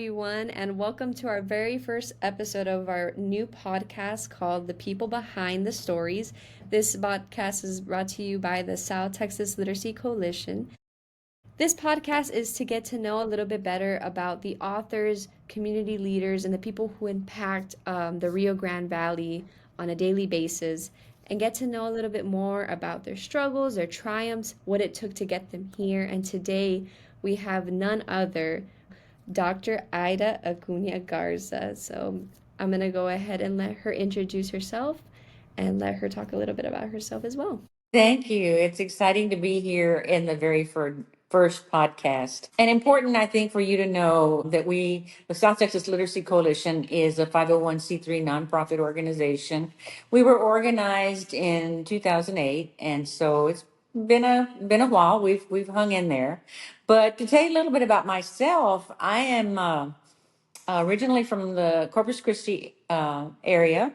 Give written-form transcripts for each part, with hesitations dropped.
everyone, and welcome to our very first episode of our new podcast called The People Behind the Stories. This podcast is brought to you by the South Texas Literacy Coalition. This podcast is to get to know a little bit better about the authors, community leaders, and the people who impact the Rio Grande Valley on a daily basis, and get to know a little bit more about their struggles, their triumphs, what it took to get them here. And today we have none other Dr. Ida Acuña Garza. So I'm going to go ahead and let her introduce herself and let her talk a little bit about herself as well. Thank you. It's exciting to be here in the very first podcast. And important, I think, for you to know that the South Texas Literacy Coalition is a 501c3 nonprofit organization. We were organized in 2008, and so it's been a while. We've hung in there. But to tell you a little bit about myself, I am originally from the Corpus Christi area.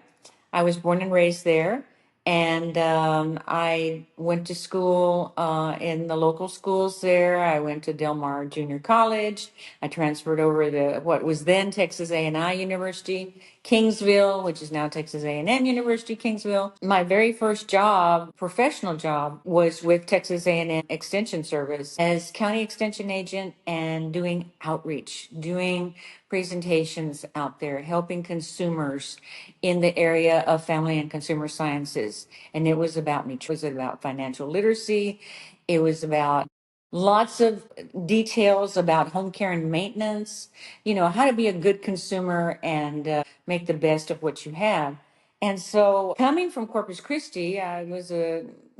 I was born and raised there. And I went to school in the local schools there. I went to Del Mar Junior College. I transferred over to what was then Texas A&I University, Kingsville, which is now Texas A&M University, Kingsville. My very first job, professional job, was with Texas A&M Extension Service as county extension agent and doing outreach, doing presentations out there, helping consumers in the area of family and consumer sciences. And it was about nutrition, it was about financial literacy, it was about lots of details about home care and maintenance, how to be a good consumer and make the best of what you have. And so coming from Corpus Christi, I was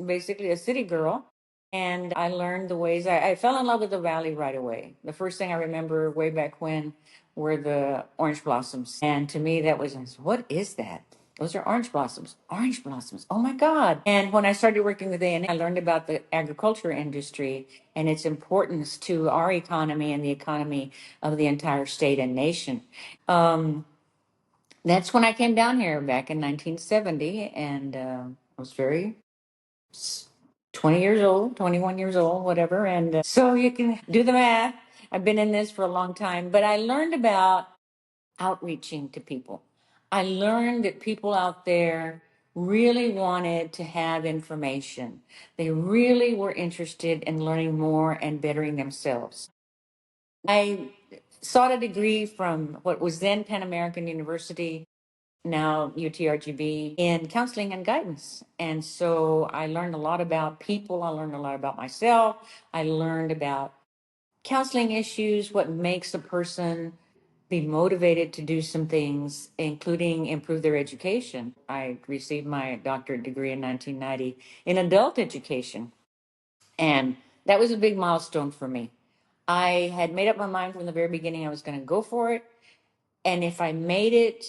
basically a city girl. And I learned the ways. I fell in love with the valley right away. The first thing I remember way back when were the orange blossoms. And to me, that was, what is that? Those are orange blossoms. Orange blossoms. Oh my God. And when I started working with A&M, I learned about the agriculture industry and its importance to our economy and the economy of the entire state and nation. That's when I came down here back in 1970, and I was 20 years old, 21 years old, whatever. And so you can do the math. I've been in this for a long time, but I learned about outreaching to people. I learned that people out there really wanted to have information. They really were interested in learning more and bettering themselves. I sought a degree from what was then Pan American University, now UTRGV, in counseling and guidance. And so I learned a lot about people. I learned a lot about myself. I learned about counseling issues, what makes a person be motivated to do some things, including improve their education. I received my doctorate degree in 1990 in adult education. And that was a big milestone for me. I had made up my mind from the very beginning I was going to go for it. And if I made it,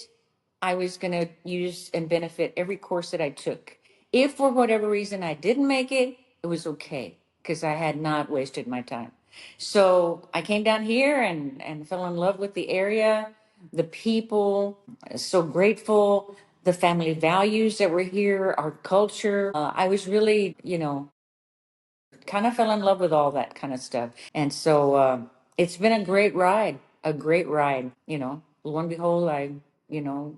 I was going to use and benefit every course that I took. If for whatever reason I didn't make it, it was okay because I had not wasted my time. So I came down here and fell in love with the area, the people, so grateful, the family values that were here, our culture. I was really, kind of fell in love with all that kind of stuff. And so it's been a great ride, a great ride. Lo and behold, I, you know,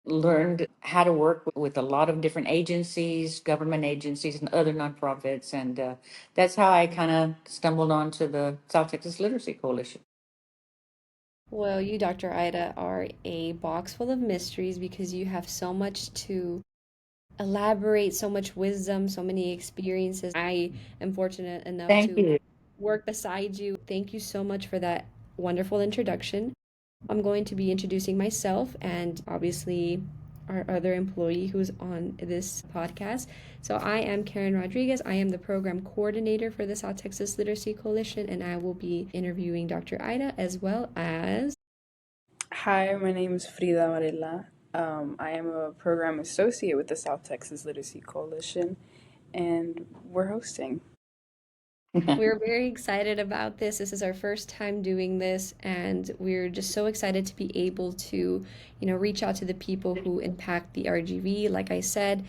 learned how to work with a lot of different agencies, government agencies, and other nonprofits. And that's how I kind of stumbled onto the South Texas Literacy Coalition. Well, you, Dr. Ida, are a box full of mysteries because you have so much to elaborate, so much wisdom, so many experiences. I am fortunate enough Thank to you. work beside you. Thank you so much for that wonderful introduction. I'm going to be introducing myself and obviously our other employee who's on this podcast. So I am Karen Rodriguez. I am the program coordinator for the South Texas Literacy Coalition, and I will be interviewing Dr. Ida as well as. Hi, my name is Frida Varela. I am a program associate with the South Texas Literacy Coalition, and we're hosting. We're very excited about this. This is our first time doing this, and we're just so excited to be able to, reach out to the people who impact the RGV, like I said,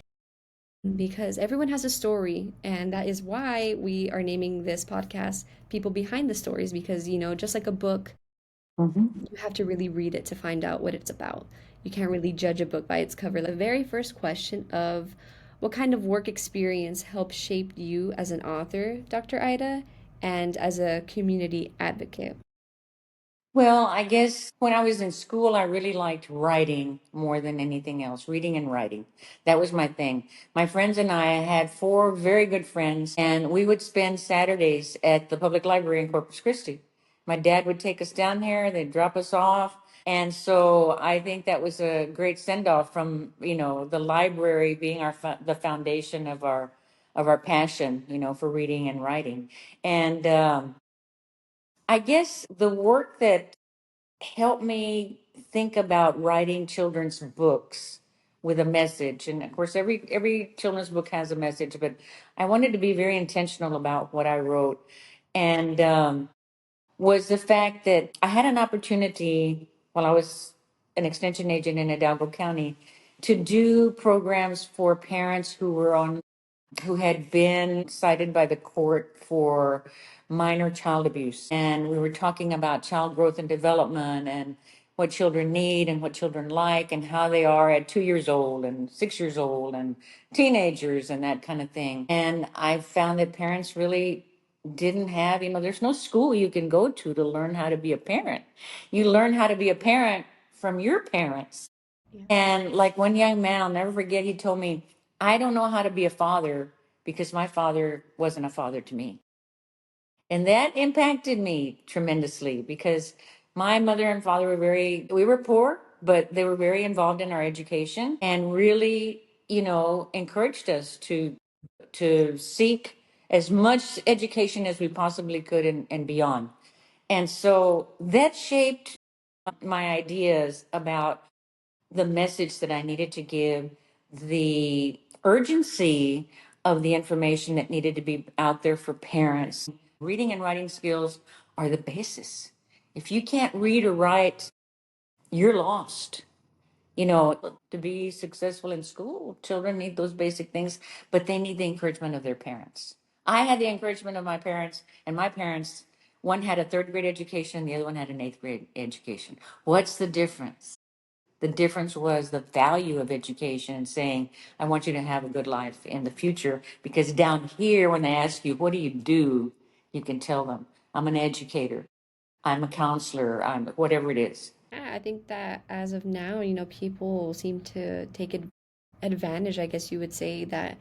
because everyone has a story, and that is why we are naming this podcast People Behind the Stories, because, just like a book, Mhm. You have to really read it to find out what it's about. You can't really judge a book by its cover. The very first question of what kind of work experience helped shape you as an author, Dr. Ida, and as a community advocate? Well, I guess when I was in school, I really liked writing more than anything else, reading and writing. That was my thing. My friends and I had four very good friends, and we would spend Saturdays at the public library in Corpus Christi. My dad would take us down here, they'd drop us off. And so I think that was a great send off from, the library being the foundation of our passion, for reading and writing. And I guess the work that help me think about writing children's books with a message, and of course every children's book has a message, but I wanted to be very intentional about what I wrote. And was the fact that I had an opportunity while I was an extension agent in Hidalgo County to do programs for parents who had been cited by the court for minor child abuse. And we were talking about child growth and development and what children need and what children like and how they are at 2 years old and 6 years old and teenagers and that kind of thing. And I found that parents really didn't have, there's no school you can go to learn how to be a parent. You learn how to be a parent from your parents. Yeah. And like one young man, I'll never forget, he told me, I don't know how to be a father because my father wasn't a father to me. And that impacted me tremendously because my mother and father we were poor, but they were very involved in our education and really, encouraged us to seek as much education as we possibly could and beyond. And so that shaped my ideas about the message that I needed to give, the urgency of the information that needed to be out there for parents. Reading and writing skills are the basis. If you can't read or write, you're lost. To be successful in school, children need those basic things, but they need the encouragement of their parents. I had the encouragement of my parents, and my parents, one had a third grade education, the other one had an eighth grade education. What's the difference? The difference was the value of education and saying, I want you to have a good life in the future. Because down here, when they ask you, what do? You can tell them, I'm an educator, I'm a counselor, I'm whatever it is. Yeah, I think that as of now, people seem to take advantage, I guess you would say, that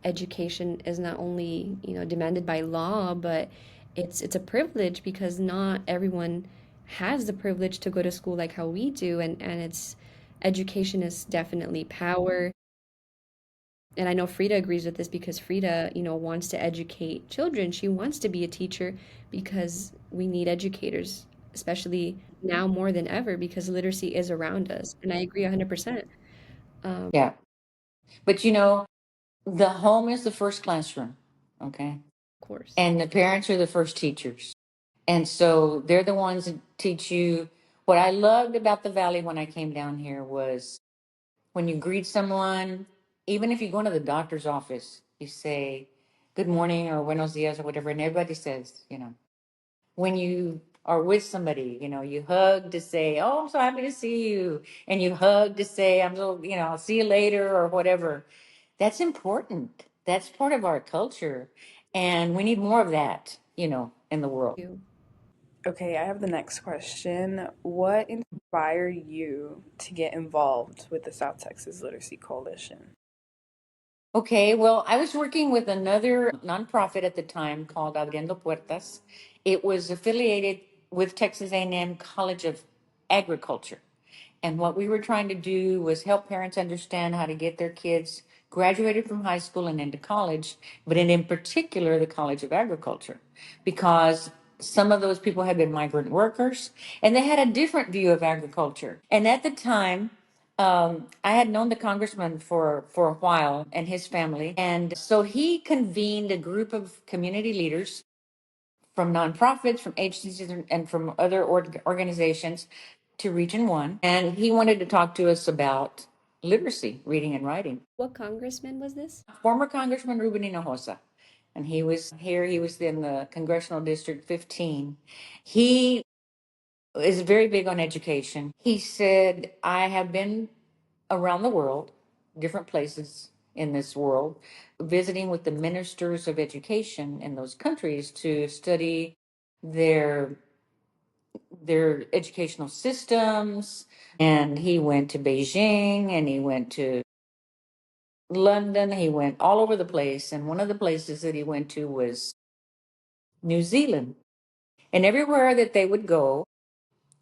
education is not only, demanded by law, but it's a privilege because not everyone has the privilege to go to school like how we do, and it's education is definitely power. And I know Frida agrees with this because Frida, wants to educate children. She wants to be a teacher because we need educators, especially now more than ever because literacy is around us. And I agree 100%. Of Yeah. But the home is the first classroom, okay? course. And the parents are the first teachers. And so they're the ones that teach you. What I loved about the Valley when I came down here was when you greet someone, even if you go into the doctor's office, you say good morning or buenos dias or whatever, and everybody says, when you are with somebody, you hug to say, oh, I'm so happy to see you. And you hug to say, I'm so, I'll see you later or whatever. That's important. That's part of our culture. And we need more of that, in the world. You. Okay, I have the next question. What inspired you to get involved with the South Texas Literacy Coalition? Okay, well, I was working with another nonprofit at the time called Abriendo Puertas. It was affiliated with Texas A&M College of Agriculture. And what we were trying to do was help parents understand how to get their kids graduated from high school and into college, but in particular, the College of Agriculture, because some of those people had been migrant workers and they had a different view of agriculture. And at the time, I had known the congressman for a while and his family. And so he convened a group of community leaders from nonprofits, from agencies, and from other organizations to Region 1. And he wanted to talk to us about literacy, reading and writing. What congressman was this? Former Congressman Ruben Hinojosa, and he was here, he was in the Congressional District 15. He is very big on education. He said, I have been around the world, different places in this world, visiting with the ministers of education in those countries to study their their educational systems. And he went to Beijing and he went to London, he went all over the place. And one of the places that he went to was New Zealand. And everywhere that they would go,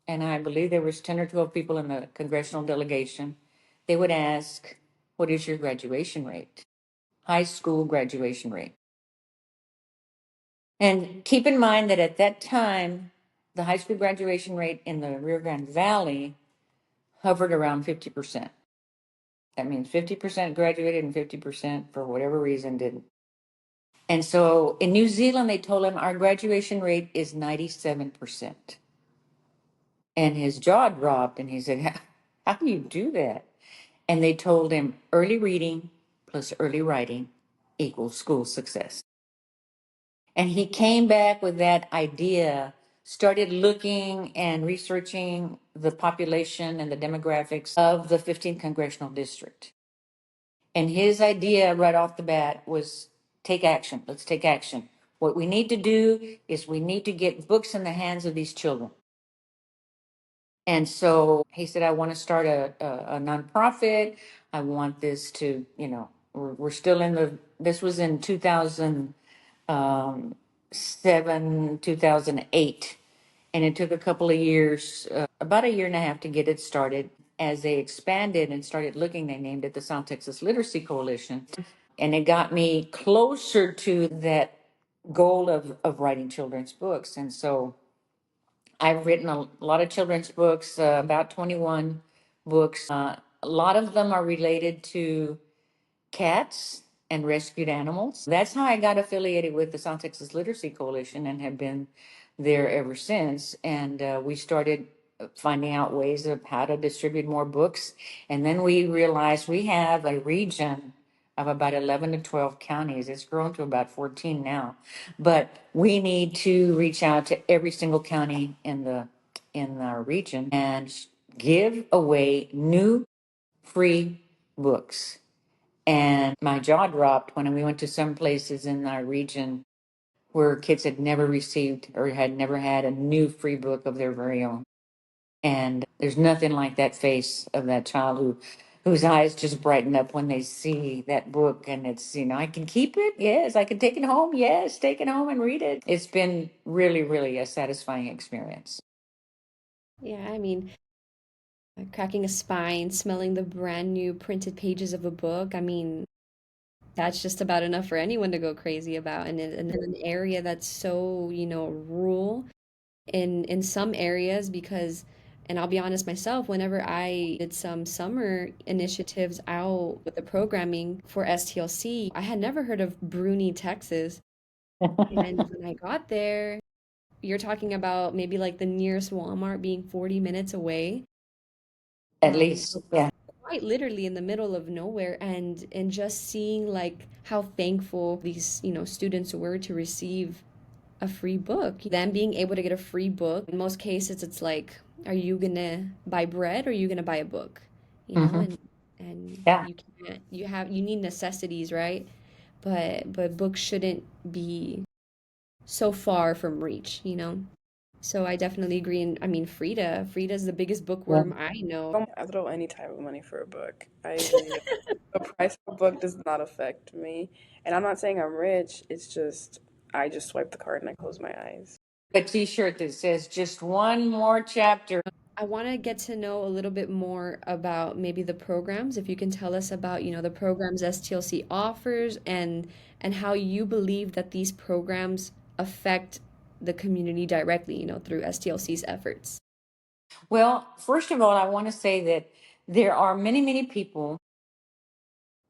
and I believe there was 10 or 12 people in the congressional delegation, they would ask, what is your graduation rate? High school graduation rate. And keep in mind that at that time, the high school graduation rate in the Rio Grande Valley hovered around 50%. That means 50% graduated and 50% for whatever reason didn't. And so in New Zealand, they told him our graduation rate is 97%. And his jaw dropped and he said, how do you do that? And they told him early reading plus early writing equals school success. And he came back with that idea, started looking and researching the population and the demographics of the 15th congressional district. And his idea right off the bat was take action. Let's take action. What we need to do is we need to get books in the hands of these children. And so he said, I want to start a nonprofit. I want this to, we're still in this was in 2007, 2008. And it took a couple of years, about a year and a half to get it started. As they expanded and started looking, they named it the South Texas Literacy Coalition. And it got me closer to that goal of writing children's books. And so I've written a lot of children's books, about 21 books. A lot of them are related to cats and rescued animals. That's how I got affiliated with the South Texas Literacy Coalition and have been there ever since. And we started finding out ways of how to distribute more books. And then we realized we have a region of about 11 to 12 counties. It's grown to about 14 now. But we need to reach out to every single county in our region and give away new free books. And my jaw dropped when we went to some places in our region where kids had never received or had never had a new free book of their very own. And there's nothing like that face of that child whose eyes just brighten up when they see that book. And it's, I can keep it. Yes. I can take it home. Yes. Take it home and read it. It's been really, really a satisfying experience. Yeah, I mean, cracking a spine, smelling the brand new printed pages of a book. I mean, that's just about enough for anyone to go crazy about. And in an area that's so, rural in some areas, because, and I'll be honest myself, whenever I did some summer initiatives out with the programming for STLC, I had never heard of Bruni, Texas. And when I got there, you're talking about maybe like the nearest Walmart being 40 minutes away. At least. So Yeah. quite literally in the middle of nowhere, and just seeing like how thankful these, students were to receive a free book. Them being able to get a free book, in most cases it's like, are you gonna buy bread or are you gonna buy a book? Hmm. And Yeah. you can't, you need necessities, right? But books shouldn't be so far from reach. So I definitely agree. And I mean, Frida's the biggest Yeah. bookworm I know. I throw any type of money for a book. I really don't. The price of a book does not affect me. And I'm not saying I'm rich, it's just I just swipe the card and I close my eyes. A t-shirt that says just one more chapter. I want to get to know a little bit more about maybe the programs. If you can tell us about, the programs STLC offers, and how you believe that these programs affect the community directly, through STLC's efforts. Well, first of all, I want to say that there are many, many people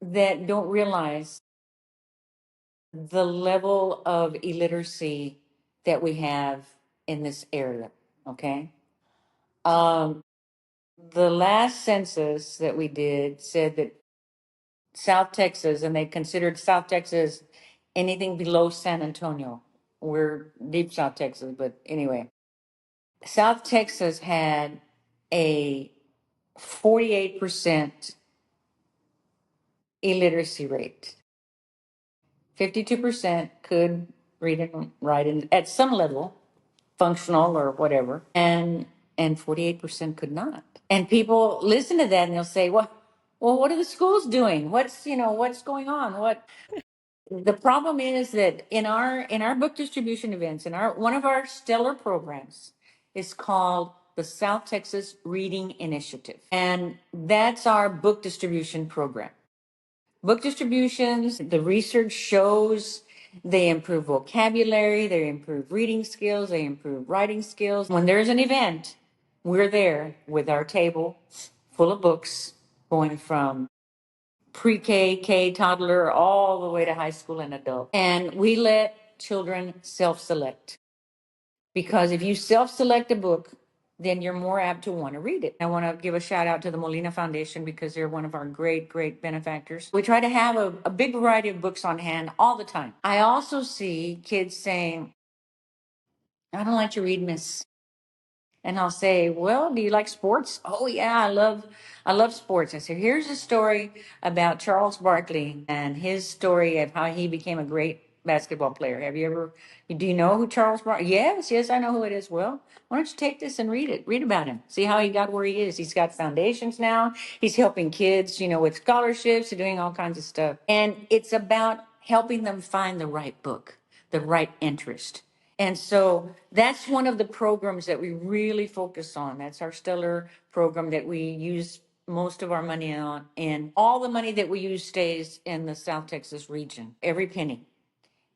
that don't realize the level of illiteracy that we have in this area. Okay. Um, the last census that we did said that South Texas, and they considered South Texas anything below San Antonio. We're deep South Texas, but anyway, South Texas had a 48% illiteracy rate. 52% could read and write at some level, functional or whatever, and 48% could not. And people listen to that and they'll say, well, what are the schools doing? What's going on? The problem is that in our book distribution events, one of our stellar programs is called the South Texas Reading Initiative. And that's our book distribution program. Book distributions, the research shows they improve vocabulary, they improve reading skills, they improve writing skills. When there's an event, we're there with our table full of books going from pre-K, K, toddler, all the way to high school and adult. And we let children self-select. Because if you self-select a book, then you're more apt to want to read it. I want to give a shout out to the Molina Foundation because they're one of our great, great benefactors. We try to have a big variety of books on hand all the time. I also see kids saying, I don't like to read, miss. And I'll say, well, do you like sports? Oh yeah, I love sports. I say, here's a story about Charles Barkley and his story of how he became a great basketball player. Do you know who Charles Barkley? Yes, I know who it is. Well, why don't you take this and read it? Read about him. See how he got where he is. He's got foundations now. He's helping kids, with scholarships and doing all kinds of stuff. And it's about helping them find the right book, the right interest. And so that's one of the programs that we really focus on. That's our stellar program that we use most of our money on. And all the money that we use stays in the South Texas region, every penny.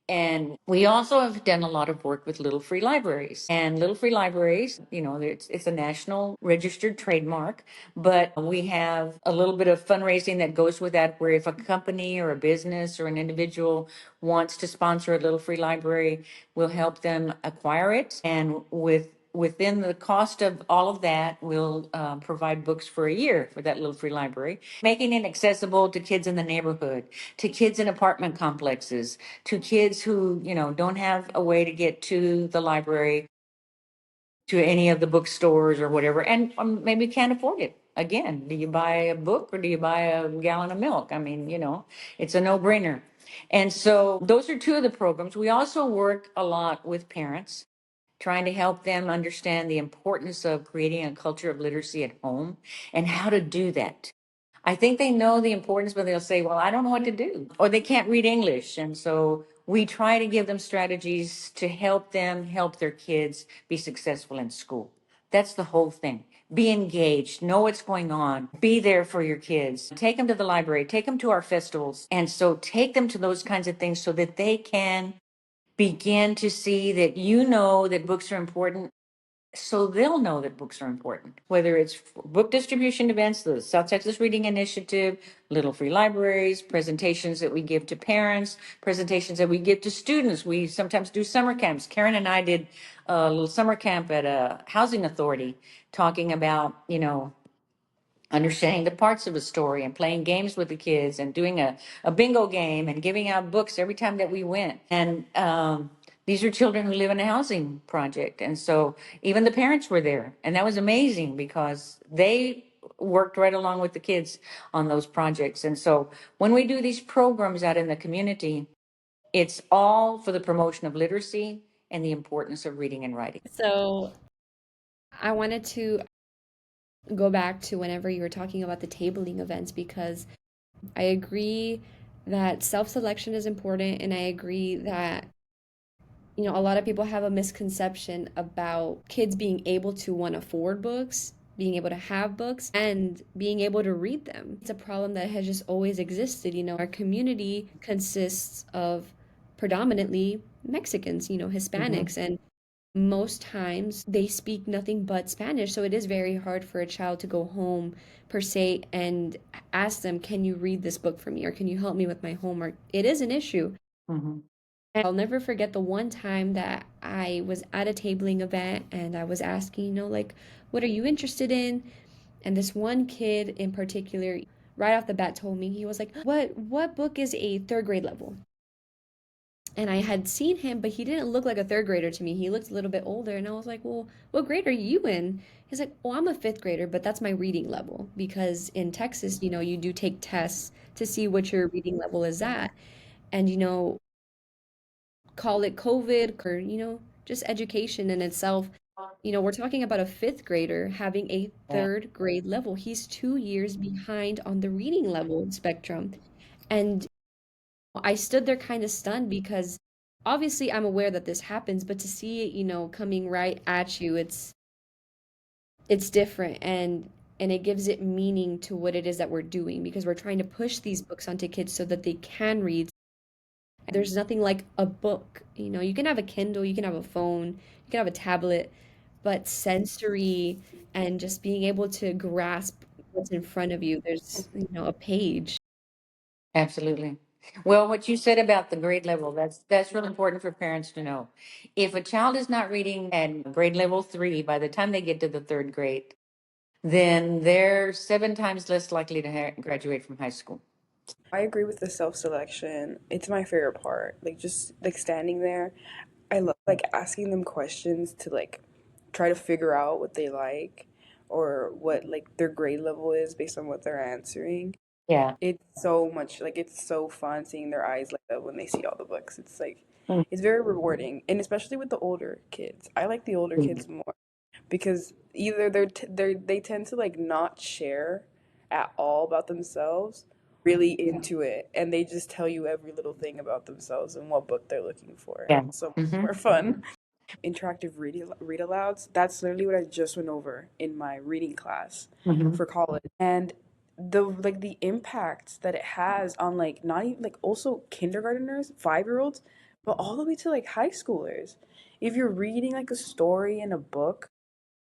And we also have done a lot of work with Little Free Libraries. And Little Free Libraries, it's a national registered trademark, but we have a little bit of fundraising that goes with that, where if a company or a business or an individual wants to sponsor a Little Free Library, we'll help them acquire it. And within the cost of all of that, we'll provide books for a year for that Little Free Library, making it accessible to kids in the neighborhood, to kids in apartment complexes, to kids who, don't have a way to get to the library, to any of the bookstores or whatever, and maybe can't afford it. Again, do you buy a book or do you buy a gallon of milk? I mean, it's a no-brainer. And so those are two of the programs. We also work a lot with parents, trying to help them understand the importance of creating a culture of literacy at home and how to do that. I think they know the importance, but they'll say, well, I don't know what to do, or they can't read English. And so we try to give them strategies to help them help their kids be successful in school. That's the whole thing. Be engaged, know what's going on, be there for your kids, take them to the library, take them to our festivals. And so take them to those kinds of things so that they can begin to see that that books are important, so they'll know that books are important. Whether it's book distribution events, the South Texas Reading Initiative, Little Free Libraries, presentations that we give to parents, presentations that we give to students. We sometimes do summer camps. Karen and I did a little summer camp at a housing authority talking about, understanding the parts of a story and playing games with the kids and doing a bingo game and giving out books every time that we went. And these are children who live in a housing project. And so even the parents were there. And that was amazing because they worked right along with the kids on those projects. And so when we do these programs out in the community, it's all for the promotion of literacy and the importance of reading and writing. So I wanted to go back to whenever you were talking about the tabling events, because I agree that self-selection is important, and I agree that a lot of people have a misconception about kids being able to, one, afford books, being able to have books, and being able to read them. It's a problem that has just always existed. Our community consists of predominantly Mexicans, Mhm. Hispanics, and most times they speak nothing but Spanish. So it is very hard for a child to go home, per se, and ask them, can you read this book for me? Or can you help me with my homework? It is an issue. Mhm. And I'll never forget the one time that I was at a tabling event and I was asking, like, what are you interested in? And this one kid in particular, right off the bat, told me, he was like, what book is a third grade level? And I had seen him, but he didn't look like a third grader to me. He looked a little bit older, and I was like, "Well, what grade are you in?" He's like, "Oh, I'm a fifth grader, but that's my reading level because in Texas, you do take tests to see what your reading level is at." And call it COVID or just education in itself. We're talking about a fifth grader having a Yeah. third grade level. He's 2 years behind on the reading level spectrum. And I stood there kind of stunned because obviously I'm aware that this happens, but to see it, coming right at you, it's different and it gives it meaning to what it is that we're doing because we're trying to push these books onto kids so that they can read. There's nothing like a book. You can have a Kindle, you can have a phone, you can have a tablet, but sensory and just being able to grasp what's in front of you, there's, a page. Absolutely. Well, what you said about the grade level, that's really important for parents to know. If a child is not reading at grade level 3 by the time they get to the third grade, then they're 7 times less likely to graduate from high school. I agree with the self-selection. It's my favorite part. Like just like standing there. I love like asking them questions to like try to figure out what they like or what like their grade level is based on what they're answering. Yeah. It's so much like it's so fun seeing their eyes light up when they see all the books. It's like Mhm. it's very rewarding, and especially with the older kids. I like the older kids more because either they tend to like not share at all about themselves, really into it, and they just tell you every little thing about themselves and what book they're looking for, and Yeah. it's so much Hmm. more fun. Interactive read alouds, that's literally what I just went over in my reading class Hmm. for college. And the impact that it has on like not even like also kindergarteners, 5-year-olds, but all the way to like high schoolers. If you're reading like a story in a book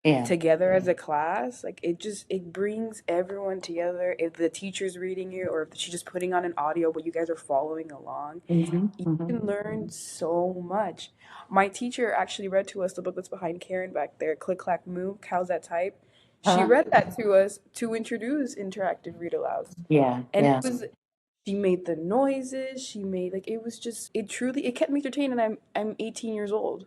Yeah. together as a class, like it brings everyone together. If the teacher's reading it or if she's just putting on an audio but you guys are following along, Hmm. you Hmm. can learn so much. My teacher actually read to us the book that's behind Karen back there, Click Clack Moo, Cows That Type. She Uh-huh. read that to us to introduce interactive read alouds. Yeah. And Yeah. she made the noises, she made like it was just it truly it kept me entertained, and I'm 18 years old.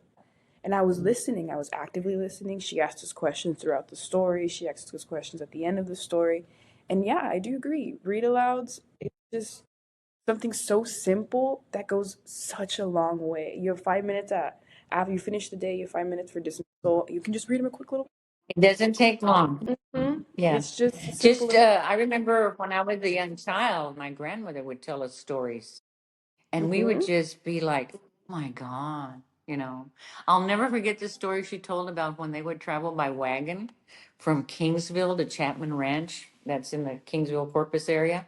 And I was listening, I was actively listening. She asked us questions throughout the story. She asked us questions at the end of the story. And yeah, I do agree. Read alouds, it's just something so simple that goes such a long way. You have 5 minutes after you finish the day, you have 5 minutes for dismissal. You can just read them a quick little. It doesn't take long. Yeah. It's just as simple Just, as. I remember when I was a young child, my grandmother would tell us stories, and we would Hmm. just be like, oh my God, you know. I'll never forget the story she told about when they would travel by wagon from Kingsville to Chapman Ranch. That's in the Kingsville Corpus area.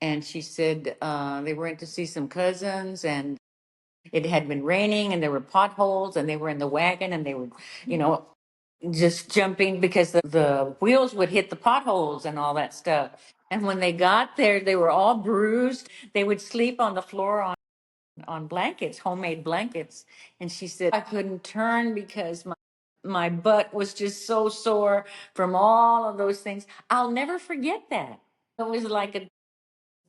And she said they went to see some cousins, and it had been raining, and there were potholes, and they were in the wagon, and they were, you know, just jumping because the wheels would hit the potholes and all that stuff. And when they got there, they were all bruised. They would sleep on the floor on blankets, homemade blankets. And she said, I couldn't turn because my butt was just so sore from all of those things. I'll never forget that. It was like a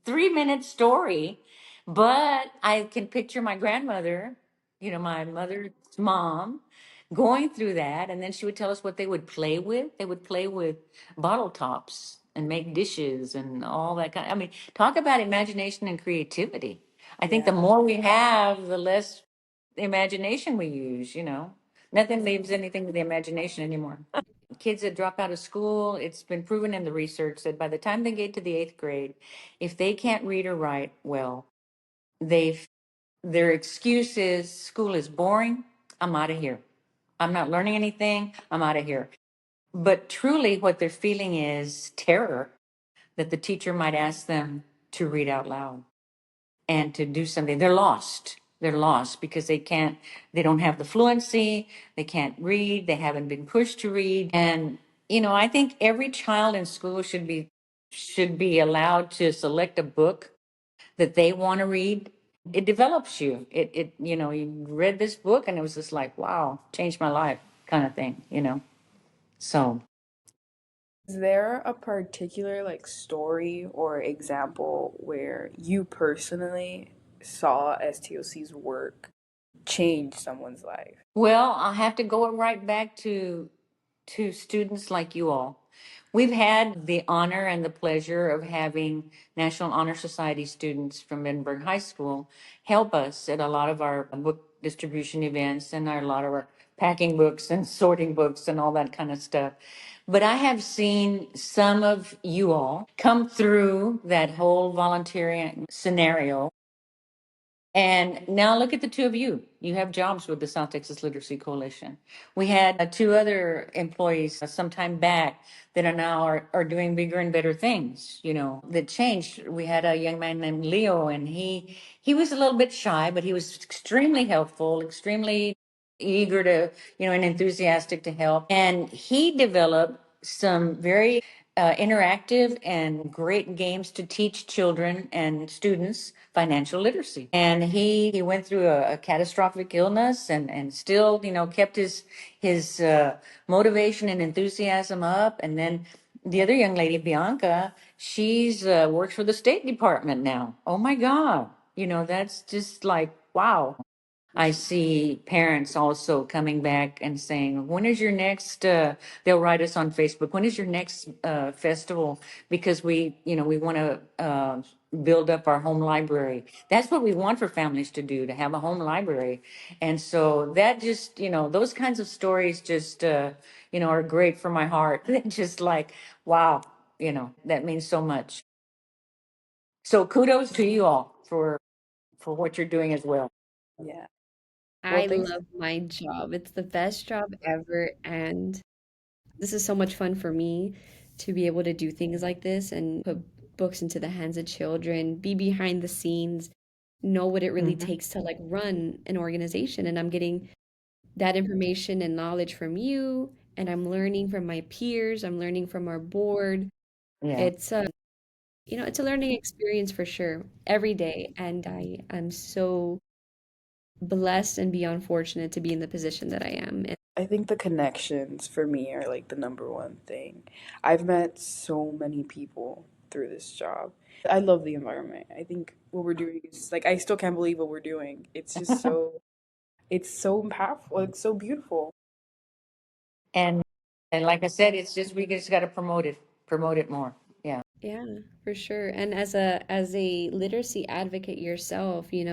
3-minute story, but I can picture my grandmother, my mother's mom, going through that. And then she would tell us what they would play with. They would play with bottle tops and make dishes and all that kind. I mean, talk about imagination and creativity. I think the Yeah. more we have, the less imagination we use. Nothing leaves anything to the imagination anymore. Kids that drop out of school, it's been proven in the research that by the time they get to the 8th grade, if they can't read or write well, they've their excuse is school is boring. I'm out of here. I'm not learning anything. I'm out of here. But truly, what they're feeling is terror that the teacher might ask them to read out loud and to do something. They're lost. They're lost because they don't have the fluency, they can't read, they haven't been pushed to read. And, I think every child in school should be allowed to select a book that they want to read. It develops you. You read this book and it was just like, wow, changed my life kind of thing. So Is there a particular like story or example where you personally saw STLC's work change someone's life? Well, I'll have to go right back to students like you all. We've had the honor and the pleasure of having National Honor Society students from Edinburgh High School help us at a lot of our book distribution events and a lot of our packing books and sorting books and all that kind of stuff. But I have seen some of you all come through that whole volunteering scenario, and now look at the two of you. You have jobs with the South Texas Literacy Coalition. We had two other employees some time back that are doing bigger and better things, that changed. We had a young man named Leo, and he was a little bit shy, but he was extremely helpful, extremely eager to, and enthusiastic to help. And he developed some very interactive and great games to teach children and students financial literacy. And he went through a catastrophic illness and still, kept his motivation and enthusiasm up. And then the other young lady, Bianca, she's works for the State Department now. Oh my God. That's just like, wow. I see parents also coming back and saying, when is your next, they'll write us on Facebook, when is your next festival? Because we want to build up our home library. That's what we want for families to do, to have a home library. And so that just, those kinds of stories just, are great for my heart. Just like, wow, that means so much. So kudos to you all for what you're doing as well. Yeah. Well, I thanks. love my job. It's the best job ever, and this is so much fun for me to be able to do things like this and put books into the hands of children, be behind the scenes, know what it really Mhm. takes to like run an organization. And I'm getting that information and knowledge from you, and I'm learning from my peers, I'm learning from our board. Yeah. It's it's a learning experience for sure every day, and I'm so blessed and beyond fortunate to be in the position that I am. I think the connections for me are like the number one thing. I've met so many people through this job. I love the environment. I think what we're doing is like I still can't believe what we're doing. It's just so impactful. It's so beautiful. And and like I said, it's just we just got to promote it more. Yeah. Yeah, for sure. And as a literacy advocate yourself, you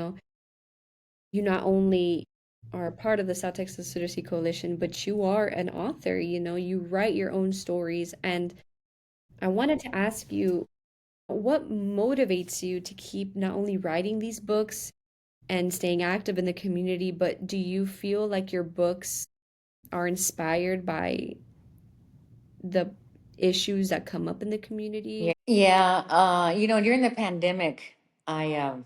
not only are part of the South Texas Literacy Coalition, but you are an author, you write your own stories. And I wanted to ask you, what motivates you to keep not only writing these books and staying active in the community, but do you feel like your books are inspired by the issues that come up in the Yeah. community? Yeah. During the pandemic, I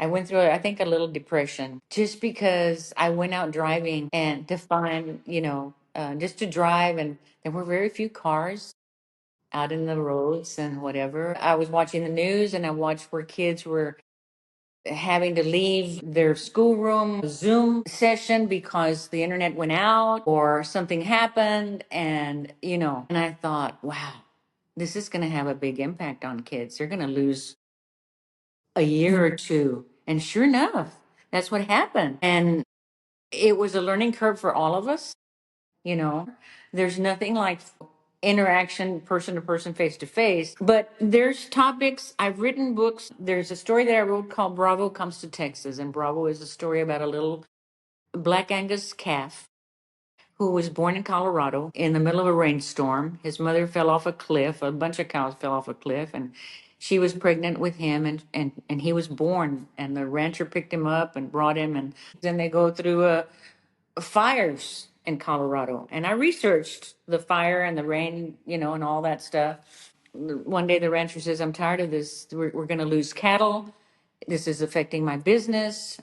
went through I think a little depression just because I went out driving and to find, just to drive, and there were very few cars out in the roads and whatever. I was watching the news and I watched where kids were having to leave their schoolroom Zoom session because the internet went out or something happened. And I thought, wow, this is going to have a big impact on kids. They're going to lose a year or two. And sure enough, that's what happened. And it was a learning curve for all of us. You know, there's nothing like interaction, person to person, face to face. But there's topics, I've written books. There's a story that I wrote called Bravo Comes to Texas. And Bravo is a story about a little Black Angus calf who was born in Colorado in the middle of a rainstorm. His mother fell off a cliff, a bunch of cows fell off a cliff, and she was pregnant with him, and he was born, and the rancher picked him up and brought him, and then they go through fires in Colorado. And I researched the fire and the rain, and all that stuff. One day the rancher says, I'm tired of this. We're going to lose cattle. This is affecting my business.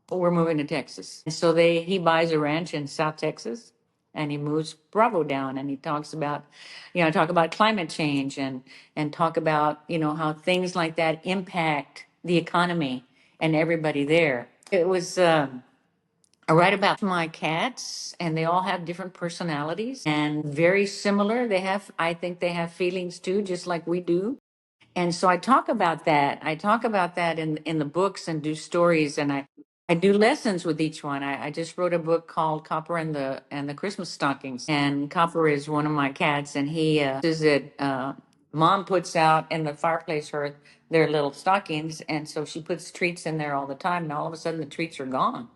We're moving to Texas. And so he buys a ranch in South Texas and he moves Bravo down, and he talks about, talk about climate change and talk about, how things like that impact the economy and everybody there. It was, I write about my cats, and they all have different personalities and very similar. I think they have feelings too, just like we do. And so I talk about that. I talk about that in the books and do stories, and I do lessons with each one. I just wrote a book called Copper and the Christmas Stockings. And Copper is one of my cats, and he is it mom puts out in the fireplace her their little stockings, and so she puts treats in there all the time, and all of a sudden the treats are gone.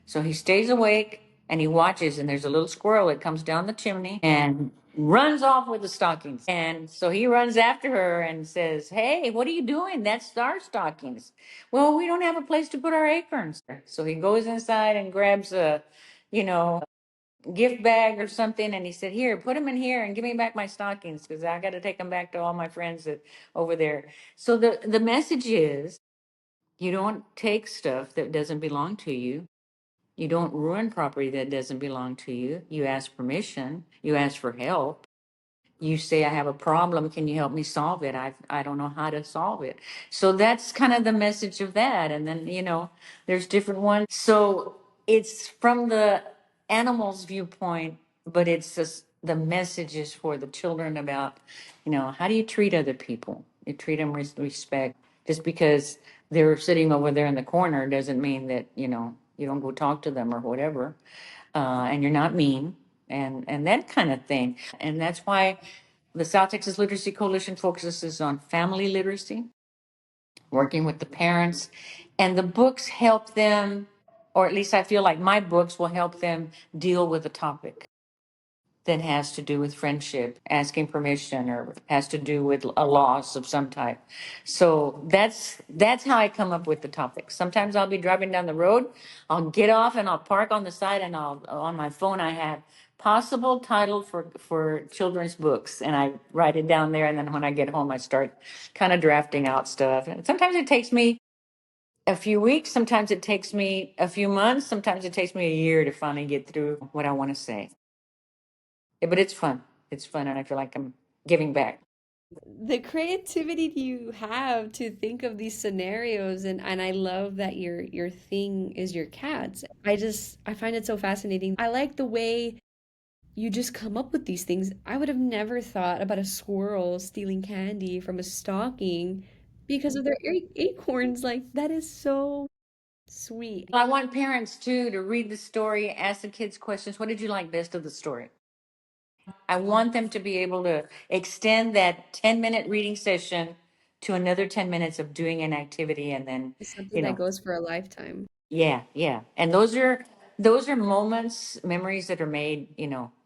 So he stays awake and he watches, and there's a little squirrel that comes down the chimney and runs off with the stockings. And so he runs after her and says, "Hey, what are you doing? That's our stockings." "Well, we don't have a place to put our acorns." So he goes inside and grabs a, you know, gift bag or something, and he said, "Here, put them in here and give me back my stockings because I got to take them back to all my friends that over there." So the message is, you don't take stuff that doesn't belong to you. You don't ruin property that doesn't belong to you. You ask permission. You ask for help. You say, "I have a problem. Can you help me solve it? I don't know how to solve it." So that's kind of the message of that. And then, there's different ones. So it's from the animal's viewpoint, but it's just the messages for the children about, how do you treat other people? You treat them with respect. Just because they're sitting over there in the corner doesn't mean that, you don't go talk to them or whatever. And you're not mean and that kind of thing. And that's why the South Texas Literacy Coalition focuses on family literacy, working with the parents, and the books help them, or at least I feel like my books will help them deal with the topic that has to do with friendship, asking permission, or has to do with a loss of some type. So that's how I come up with the topics. Sometimes I'll be driving down the road, I'll get off and I'll park on the side, and I'll on my phone I have possible title for children's books, and I write it down there, and then when I get home I start kind of drafting out stuff. And sometimes it takes me a few weeks, sometimes it takes me a few months, sometimes it takes me a year to finally get through what I want to say. Yeah, but it's fun. It's fun, and I feel like I'm giving back. The creativity you have to think of these scenarios, and I love that your thing is your cats. I find it so fascinating. I like the way you just come up with these things. I would have never thought about a squirrel stealing candy from a stocking because of their acorns. Like, that is so sweet. I want parents too to read the story, ask the kids questions. What did you like best of the story? I want them to be able to extend that 10-minute reading session to another 10 minutes of doing an activity, and then, It's something you that know, goes for a lifetime. yeah, yeah. And those are moments, memories that are made,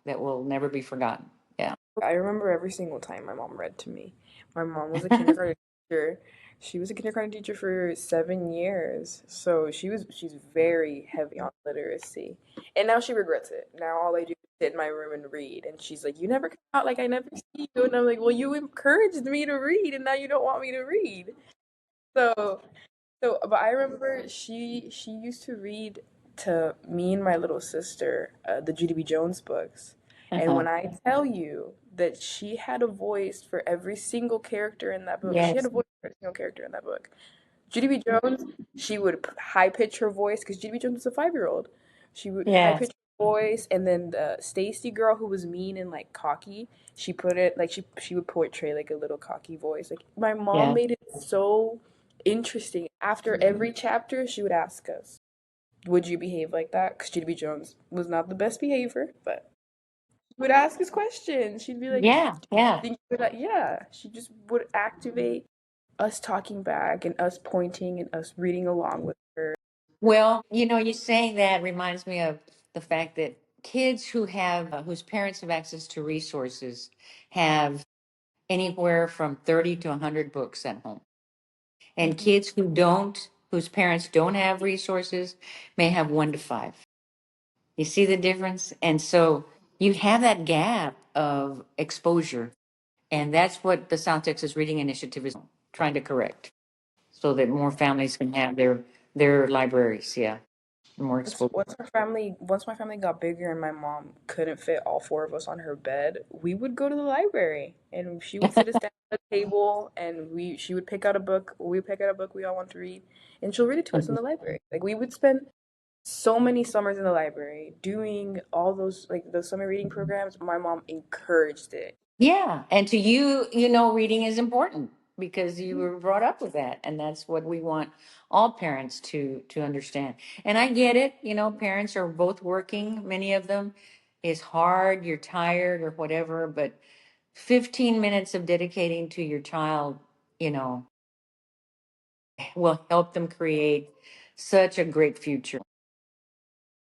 that will never be forgotten. Yeah. I remember every single time my mom read to me. My mom was a kindergarten teacher. She was a kindergarten teacher for 7 years. So she's very heavy on literacy. And now she regrets it. Now all I do is sit in my room and read. And she's like, "You never come out, like I never see you." And I'm like, "Well, you encouraged me to read and now you don't want me to read." So but I remember she used to read to me and my little sister the Judy B. Jones books, and Uh-huh. when I tell you that she had a voice for every single character in that book, she had Yes. a voice for every single character in that book. Judy B. Jones, she would high pitch her voice because Judy B. Jones was a 5-year-old. She would high Yes. pitch her voice, and then the Stacy girl who was mean and like cocky, she put it like she would portray like a little cocky voice. Like my mom Yeah. made it so interesting. After every chapter, she would ask us, "Would you behave like that?" Because Judy B. Jones was not the best behavior, but she would ask us questions. She'd be like, Yeah. Yeah. think of that. Yeah, she just would activate us talking back and us pointing and us reading along with her. Well, you saying that reminds me of the fact that kids whose parents have access to resources have anywhere from 30 to 100 books at home. And Mhm. kids whose parents don't have resources, may have 1 to 5. You see the difference? And so you have that gap of exposure. And that's what the South Texas Reading Initiative is trying to correct, so that more families can have their libraries. Yeah. More exposure. Once my family got bigger and my mom couldn't fit all four of us on her bed, we would go to the library and she would sit us down at the table and we she would pick out a book, we would pick out a book we all want to read, and she'll read it to us in the library. Like we would spend so many summers in the library doing all those like those summer reading programs. My mom encouraged it. Yeah. And to you, reading is important. because you were brought up with that, and that's what we want all parents to understand. And I get it, parents are both working, many of them. It's hard, you're tired or whatever, but 15 minutes of dedicating to your child, you know, will help them create such a great future.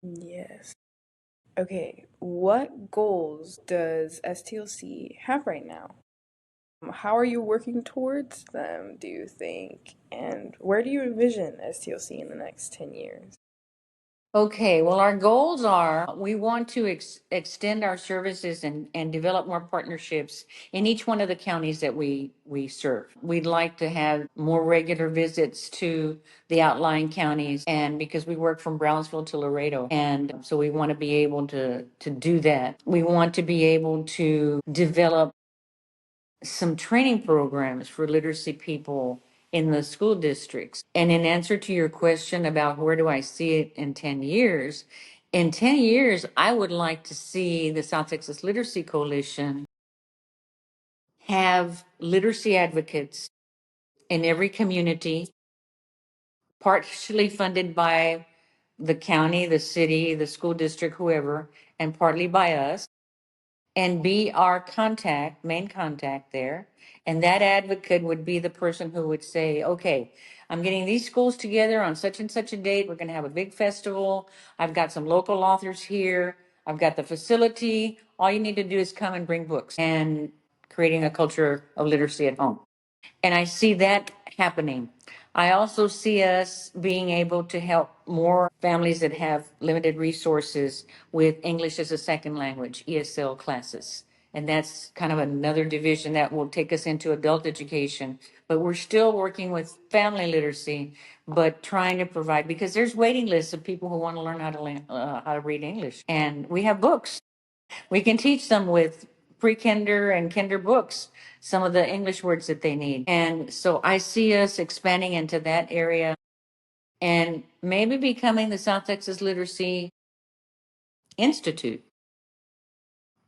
Yes. Okay, what goals does STLC have right now? How are you working towards them, do you think? And where do you envision STLC in the next 10 years? Okay, well, our goals are we want to extend our services and develop more partnerships in each one of the counties that we serve. We'd like to have more regular visits to the outlying counties, and because we work from Brownsville to Laredo, and so we want to be able to do that. We want to be able to develop some training programs for literacy people in the school districts. And in answer to your question about where do I see it in 10 years, in 10 years, I would like to see the South Texas Literacy Coalition have literacy advocates in every community, partially funded by the county, the city, the school district, whoever, and partly by us, and be our contact, main contact there. And that advocate would be the person who would say, okay, I'm getting these schools together on such and such a date. We're going to have a big festival. I've got some local authors here. I've got the facility. All you need to do is come and bring books, and creating a culture of literacy at home. And I see that happening. I also see us being able to help more families that have limited resources with English as a second language, ESL classes. And that's kind of another division that will take us into adult education. But we're still working with family literacy, but trying to provide, because there's waiting lists of people who want to learn how to read English. And we have books. We can teach them with pre-kinder and kinder books some of the English words that they need. And so I see us expanding into that area and maybe becoming the South Texas Literacy Institute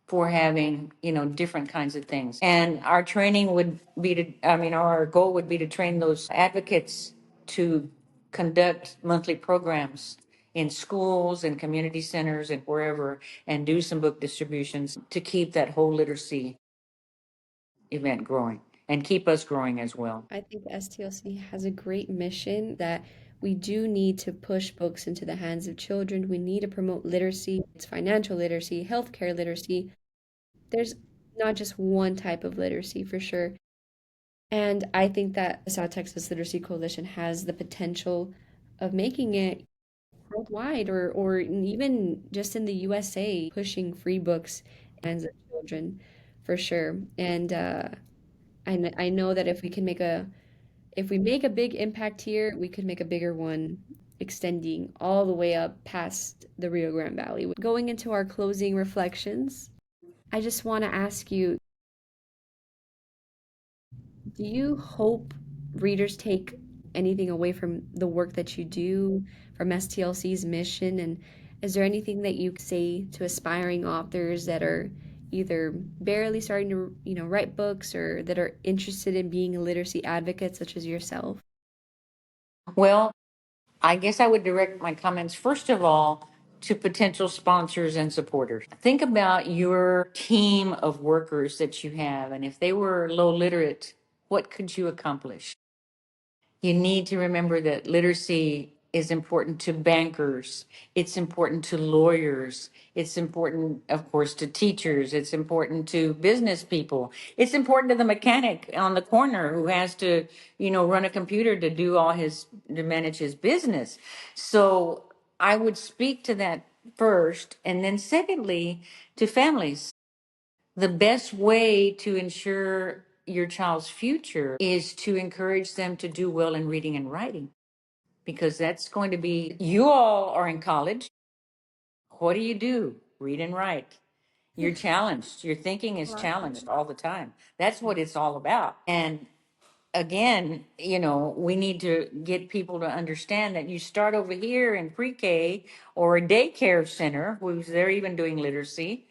for having, different kinds of things. And our training would be our goal would be to train those advocates to conduct monthly programs in schools and community centers and wherever, and do some book distributions to keep that whole literacy event growing and keep us growing as well. I think STLC has a great mission that we do need to push books into the hands of children. We need to promote literacy. It's financial literacy, healthcare literacy. There's not just one type of literacy for sure. And I think that the South Texas Literacy Coalition has the potential of making it worldwide or even just in the USA, pushing free books in the hands of children for sure. And I know that if we make a big impact here, we could make a bigger one extending all the way up past the Rio Grande Valley. Going into our closing reflections, I just want to ask you, do you hope readers take anything away from the work that you do, from STLC's mission? And is there anything that you say to aspiring authors that are either barely starting to, write books, or that are interested in being a literacy advocate such as yourself? Well, I guess I would direct my comments first of all to potential sponsors and supporters. Think about your team of workers that you have, and if they were low literate, what could you accomplish? You need to remember that literacy is important to bankers. It's important to lawyers. It's important, of course, to teachers. It's important to business people. It's important to the mechanic on the corner who has to, run a computer to do to manage his business. So I would speak to that first. And then secondly, to families. The best way to ensure your child's future is to encourage them to do well in reading and writing, because that's going to be, you all are in college. What do you do? Read and write. You're challenged. Your thinking is challenged all the time. That's what it's all about. And again, we need to get people to understand that you start over here in pre-K or a daycare center, who's they're even doing literacy,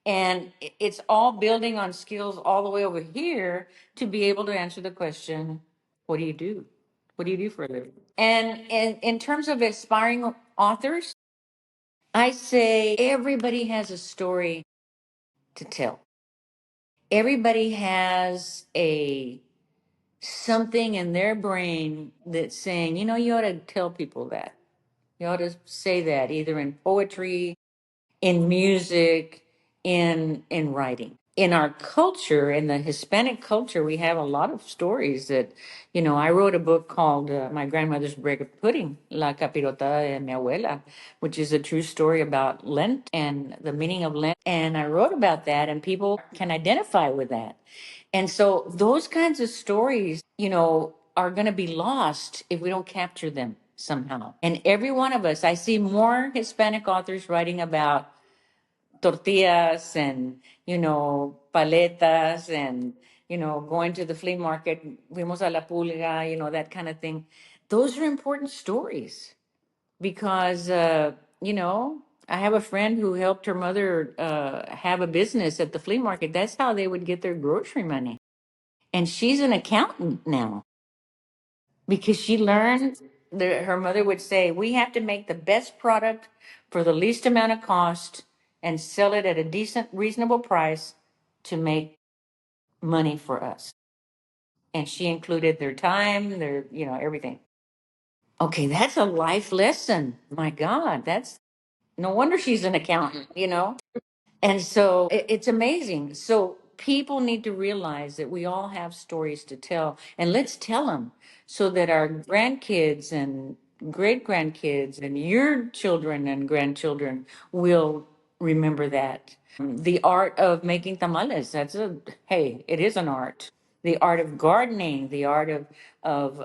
And it's all building on skills all the way over here to be able to answer the question, what do you do? What do you do for a living? And in terms of aspiring authors, I say everybody has a story to tell. Everybody has a something in their brain that's saying, you know, you ought to tell people that. You ought to say that either in poetry, in music, in writing. In our culture, in the Hispanic culture, we have a lot of stories that, you know, I wrote a book called My Grandmother's Bread Pudding, La Capirotada de Mi Abuela, which is a true story about Lent and the meaning of Lent. And I wrote about that, and people can identify with that. And so those kinds of stories, you know, are going to be lost if we don't capture them somehow. And every one of us, I see more Hispanic authors writing about tortillas and, you know, paletas and, you know, going to the flea market, fuimos a la pulga, you know, that kind of thing. Those are important stories because, you know, I have a friend who helped her mother have a business at the flea market. That's how they would get their grocery money. And she's an accountant now because she learned that her mother would say, we have to make the best product for the least amount of cost and sell it at a decent, reasonable price to make money for us. And she included their time, their, you know, everything. Okay, that's a life lesson. My God, that's no wonder she's an accountant, you know? And so it's amazing. So people need to realize that we all have stories to tell, and let's tell them so that our grandkids and great grandkids and your children and grandchildren will remember that. The art of making tamales, hey, it is an art. The art of gardening, the art of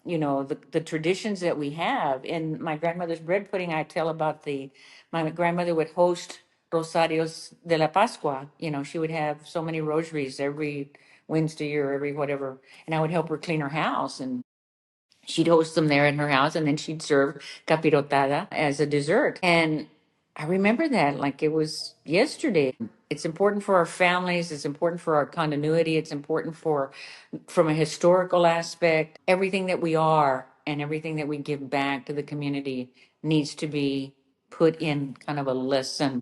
you know, the traditions that we have. In my grandmother's bread pudding, I tell about my grandmother would host Rosarios de la Pascua. You know, she would have so many rosaries every Wednesday or every whatever, and I would help her clean her house, and she'd host them there in her house, and then she'd serve capirotada as a dessert. And I remember that like it was yesterday. It's important for our families. It's important for our continuity. It's important for, from a historical aspect, everything that we are and everything that we give back to the community needs to be put in kind of a lesson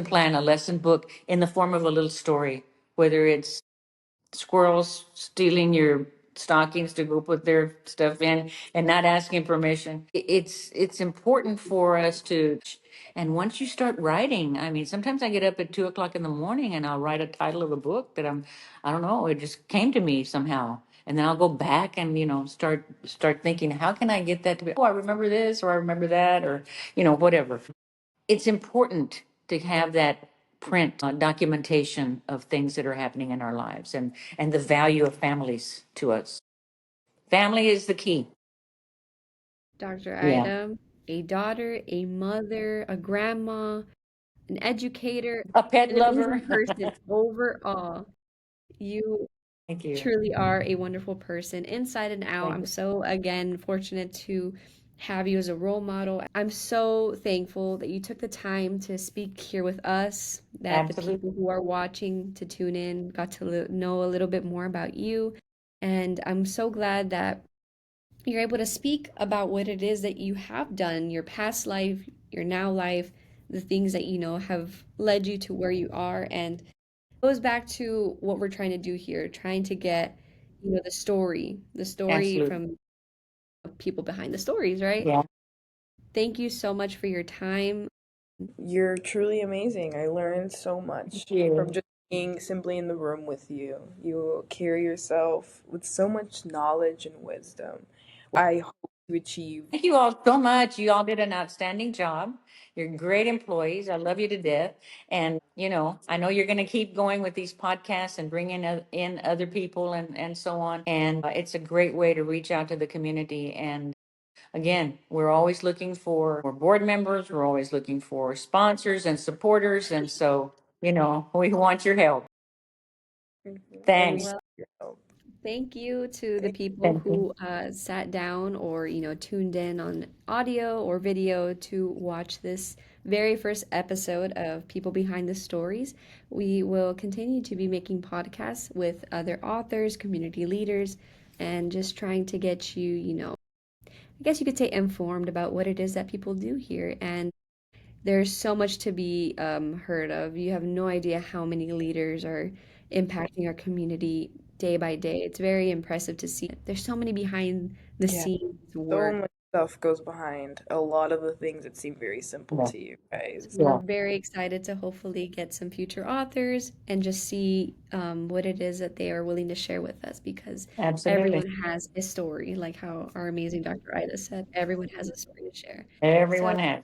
plan, a lesson book in the form of a little story, whether it's squirrels stealing your stockings to go put their stuff in and not asking permission. It's important for us to, and once you start writing, I mean, sometimes I get up at 2 o'clock in the morning and I'll write a title of a book that I don't know, it just came to me somehow. And then I'll go back and, you know, start thinking, how can I get that to be, oh, I remember this or I remember that or, you know, whatever. It's important to have that print documentation of things that are happening in our lives and the value of families to us. Family is the key. Dr. Yeah. Ida, a daughter, a mother, a grandma, an educator, A pet an amazing lover. person overall. You Thank you. truly are a wonderful person inside and out. Thank I'm you. so, again, fortunate to have you as a role model. I'm so thankful that you took the time to speak here with us, that the Absolutely. people who are watching to tune in got to know a little bit more about you. And I'm so glad that you're able to speak about what it is that you have done, your past life, your now life, the things that you know have led you to where you are. And goes back to what we're trying to do here, trying to get, the story Absolutely. from people behind the stories, right? Yeah. Thank you so much for your time. You're truly amazing. I learned so Thank much from you. just being simply in the room with you. You carry yourself with so much knowledge and wisdom. I hope to achieve. Thank you all so much. You all did an outstanding job. You're great employees. I love you to death. And, you know, I know you're going to keep going with these podcasts and bringing in other people and so on. And it's a great way to reach out to the community. And again, we're always looking for board members. We're always looking for sponsors and supporters. And so, you know, we want your help. And we Thanks. need Well, your help. thank you to the Thank people Thank you. who sat down or, tuned in on audio or video to watch this very first episode of People Behind the Stories. We will continue to be making podcasts with other authors, community leaders, and just trying to get you, I guess you could say informed about what it is that people do here. And there's so much to be heard of. You have no idea how many leaders are impacting our community day by day. It's very impressive to see. There's so many behind the Yeah, scenes so work. much stuff goes behind a lot of the things that seem very simple Yeah. to you So guys. we're Yeah. very excited to hopefully get some future authors and just see what it is that they are willing to share with us because Absolutely. everyone has a story, like how our amazing Dr. Ida said, everyone has a story to share. So Everyone has.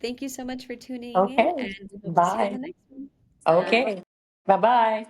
thank you so much for tuning in, Okay. and we hope to see you on the Bye. next one. Bye. Okay. Bye bye.